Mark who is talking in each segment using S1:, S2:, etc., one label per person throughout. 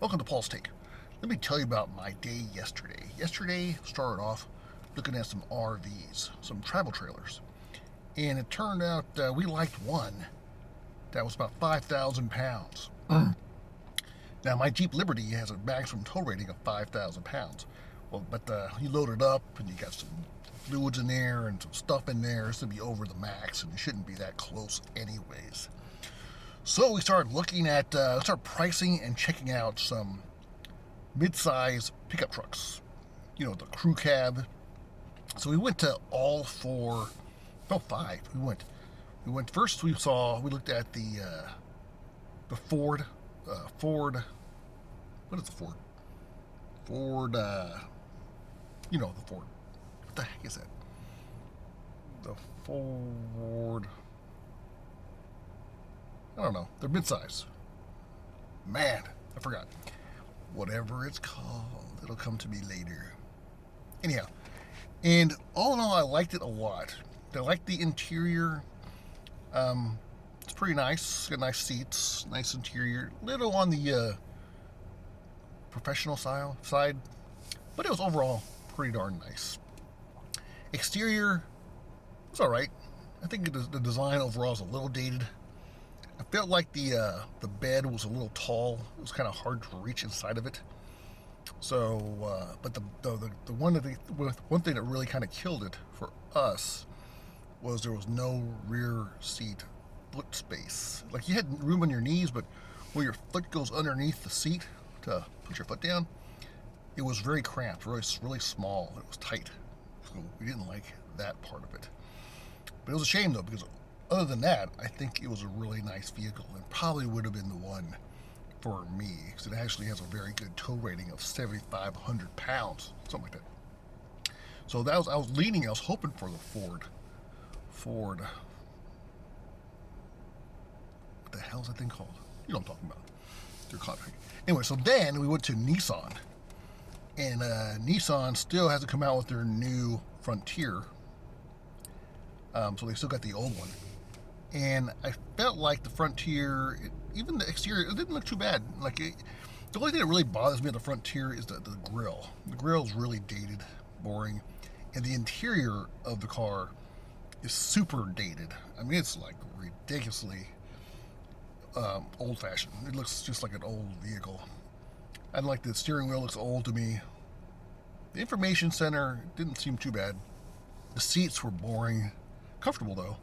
S1: Welcome to Paul's Take. Let me tell you about my day yesterday. Yesterday started off looking at some RVs, some travel trailers. And it turned out we liked one that was about 5,000 pounds. Now, my Jeep Liberty has a maximum tow rating of 5,000 pounds. Well, but you load it up and you got some fluids in there and some stuff in there. It's going to be over the max and it shouldn't be that close anyways. So we started looking at, started pricing and checking out some mid-size pickup trucks. You know, the crew cab. So we went to all four, no, five. We went first. We looked at the Ford. What is the Ford? Ford. You know the Ford. What the heck is that? The Ford. I don't know. They're mid-size. Man, I forgot. Whatever it's called, it'll come to me later. Anyhow, and all in all, I liked it a lot. I liked the interior. It's pretty nice. Got nice seats, nice interior. Little on the professional side, but it was overall pretty darn nice. Exterior was all right. I think the design overall is a little dated. I felt like the bed was a little tall. It was kind of hard to reach inside of it. So, but the one thing that really kind of killed it for us was there was no rear seat foot space. Like you had room on your knees, but where your foot goes underneath the seat to put your foot down, it was very cramped, really small. It was tight. So we didn't like that part of it. But it was a shame though, because other than that, I think it was a really nice vehicle and probably would have been the one for me because it actually has a very good tow rating of 7,500 pounds, something like that. So I was hoping for the Ford. What the hell is that thing called? You know what I'm talking about. They're contract. Anyway, so then we went to Nissan, and Nissan still hasn't come out with their new Frontier. So they still got the old one. And I felt like the Frontier, even the exterior, it didn't look too bad. The only thing that really bothers me on the Frontier is the grill. The grill is really dated, boring, and the interior of the car is super dated. I mean, it's like ridiculously old-fashioned. It looks just like an old vehicle. And like the steering wheel looks old to me. The information center didn't seem too bad. The seats were boring, comfortable though.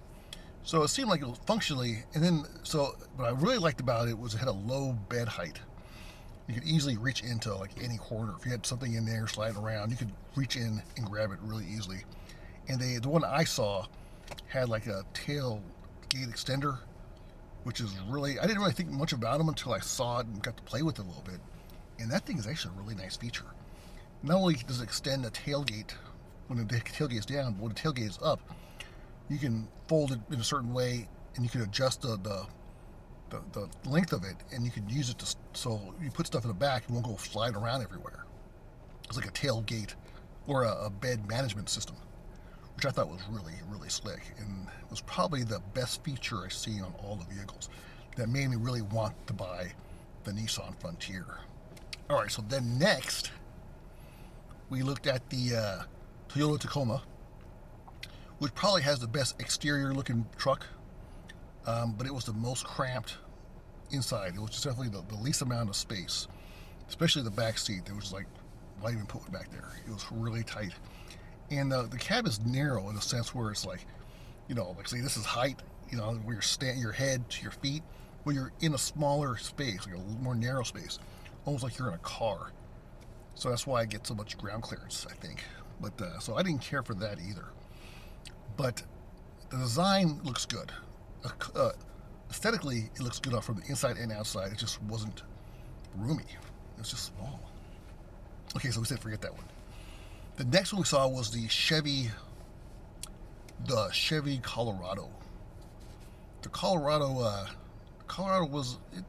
S1: So it seemed like it was functionally, what I really liked about it was it had a low bed height. You could easily reach into like any corner. If you had something in there sliding around, you could reach in and grab it really easily. And the one I saw had like a tailgate extender, which is really, I didn't really think much about them until I saw it and got to play with it a little bit. And that thing is actually a really nice feature. Not only does it extend the tailgate when the tailgate is down, but when the tailgate is up, you can fold it in a certain way, and you can adjust the length of it, and you can use it so you put stuff in the back, it won't go slide around everywhere. It's like a tailgate or a bed management system, which I thought was really, really slick, and was probably the best feature I've seen on all the vehicles that made me really want to buy the Nissan Frontier. All right, so then next, we looked at the Toyota Tacoma, which probably has the best exterior looking truck, but it was the most cramped inside. It was just definitely the least amount of space, especially the back seat. It was like, why even put it back there? It was really tight. And the cab is narrow in a sense where it's like, you know, like say this is height, you know, where your head to your feet, where you're in a smaller space, like a more narrow space, almost like you're in a car. So that's why I get so much ground clearance, I think. But so I didn't care for that either. But the design looks good. Aesthetically, it looks good from the inside and outside. It just wasn't roomy. It was just small. Okay, so we said forget that one. The next one we saw was the Chevy Colorado. The Colorado was, it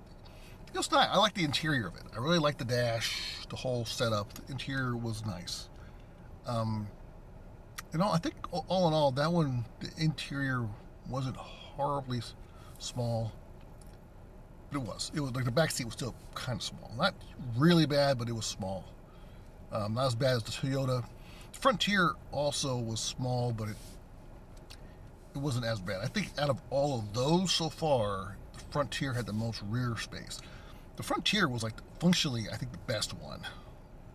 S1: was nice. I like the interior of it. I really like the dash, the whole setup. The interior was nice. I think all in all, that one, the interior wasn't horribly small. But it was like the back seat was still kind of small. Not really bad, but it was small. Not as bad as the Toyota. Frontier also was small, but it wasn't as bad. I think out of all of those so far, the Frontier had the most rear space. The Frontier was like functionally, I think, the best one,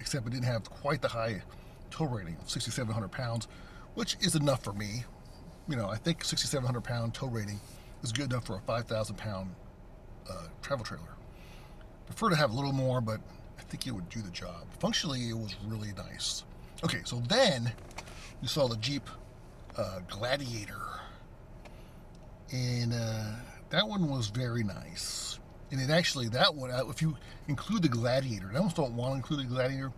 S1: except it didn't have quite the high tow rating of 6,700 pounds, which is enough for me. You know, I think 6,700 pound tow rating is good enough for a 5,000 pound travel trailer. Prefer to have a little more, but I think it would do the job. Functionally, it was really nice. Okay, so then we saw the Jeep Gladiator, and that one was very nice. And it actually, that one, if you include the Gladiator, and I almost don't want to include the Gladiator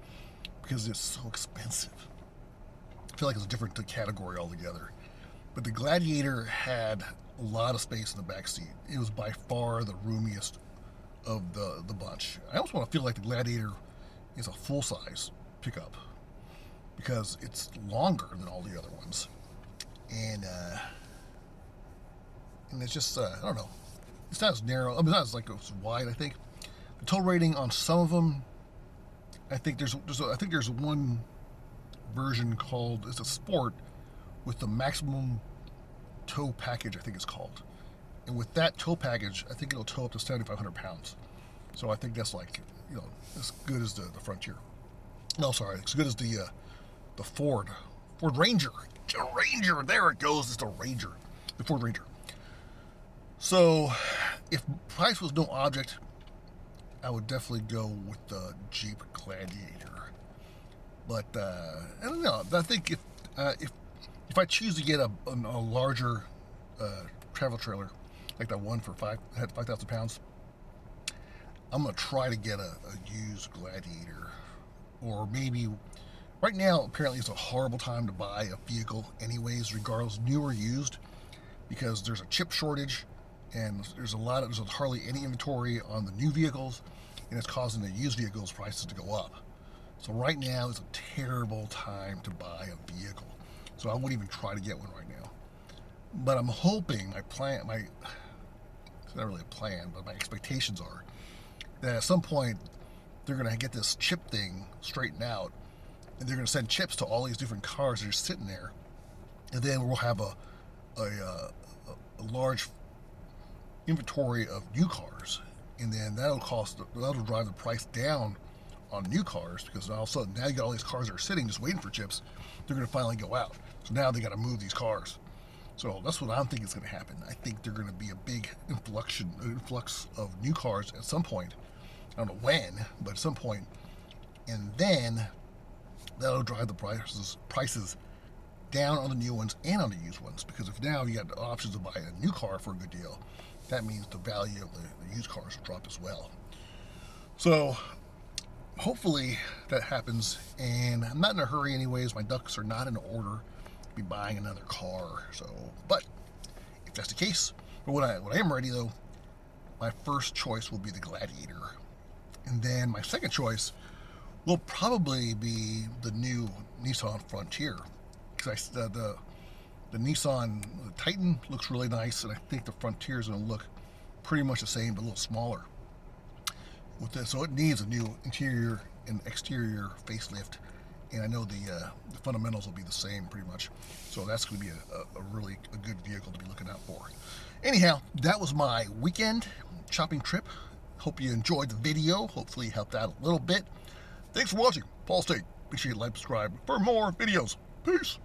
S1: because it's so expensive. I feel like it's a different category altogether. But the Gladiator had a lot of space in the back seat. It was by far the roomiest of the bunch. I almost want to feel like the Gladiator is a full-size pickup because it's longer than all the other ones. And it's just, I don't know. It's not as narrow. I mean, it's not as like it's wide, I think. The tow rating on some of them, I think there's one version called, it's a Sport with the maximum tow package, I think it's called. And with that tow package, I think it'll tow up to 7,500 pounds. So I think that's like, you know, as good as the Frontier. No, sorry, as good as the Ford Ranger. The Ranger, there it goes, it's the Ranger. The Ford Ranger. So, if price was no object, I would definitely go with the Jeep Gladiator. But I don't know. I think if I choose to get a larger travel trailer, like that one for 5,000 pounds, I'm gonna try to get a used Gladiator, or maybe. Right now, apparently, it's a horrible time to buy a vehicle, anyways, regardless, new or used, because there's a chip shortage. And there's hardly any inventory on the new vehicles, and it's causing the used vehicles prices to go up. So right now is a terrible time to buy a vehicle. So I wouldn't even try to get one right now. But I'm hoping it's not really a plan, but my expectations are that at some point they're going to get this chip thing straightened out, and they're going to send chips to all these different cars that are sitting there, and then we'll have a large inventory of new cars, and then that'll drive the price down on new cars, because all of a sudden now you got all these cars that are sitting just waiting for chips. They're going to finally go out, so now they got to move these cars. So that's what I'm thinking is going to happen. I think they're going to be a big influx of new cars at some point. I don't know when, but at some point, and then that'll drive the prices down on the new ones and on the used ones, because if now you got the options to buy a new car for a good deal, that means the value of the used cars will drop as well. So hopefully that happens, and I'm not in a hurry anyways. My ducks are not in order to be buying another car. So, but if that's the case, but when I am ready though, my first choice will be the Gladiator, and then my second choice will probably be the new Nissan Frontier, because the Nissan Titan looks really nice, and I think the Frontier is going to look pretty much the same, but a little smaller. With this, so it needs a new interior and exterior facelift, and I know the fundamentals will be the same pretty much. So that's going to be a really good vehicle to be looking out for. Anyhow, that was my weekend shopping trip. Hope you enjoyed the video. Hopefully it helped out a little bit. Thanks for watching. Paul State. Make sure you like, subscribe for more videos. Peace.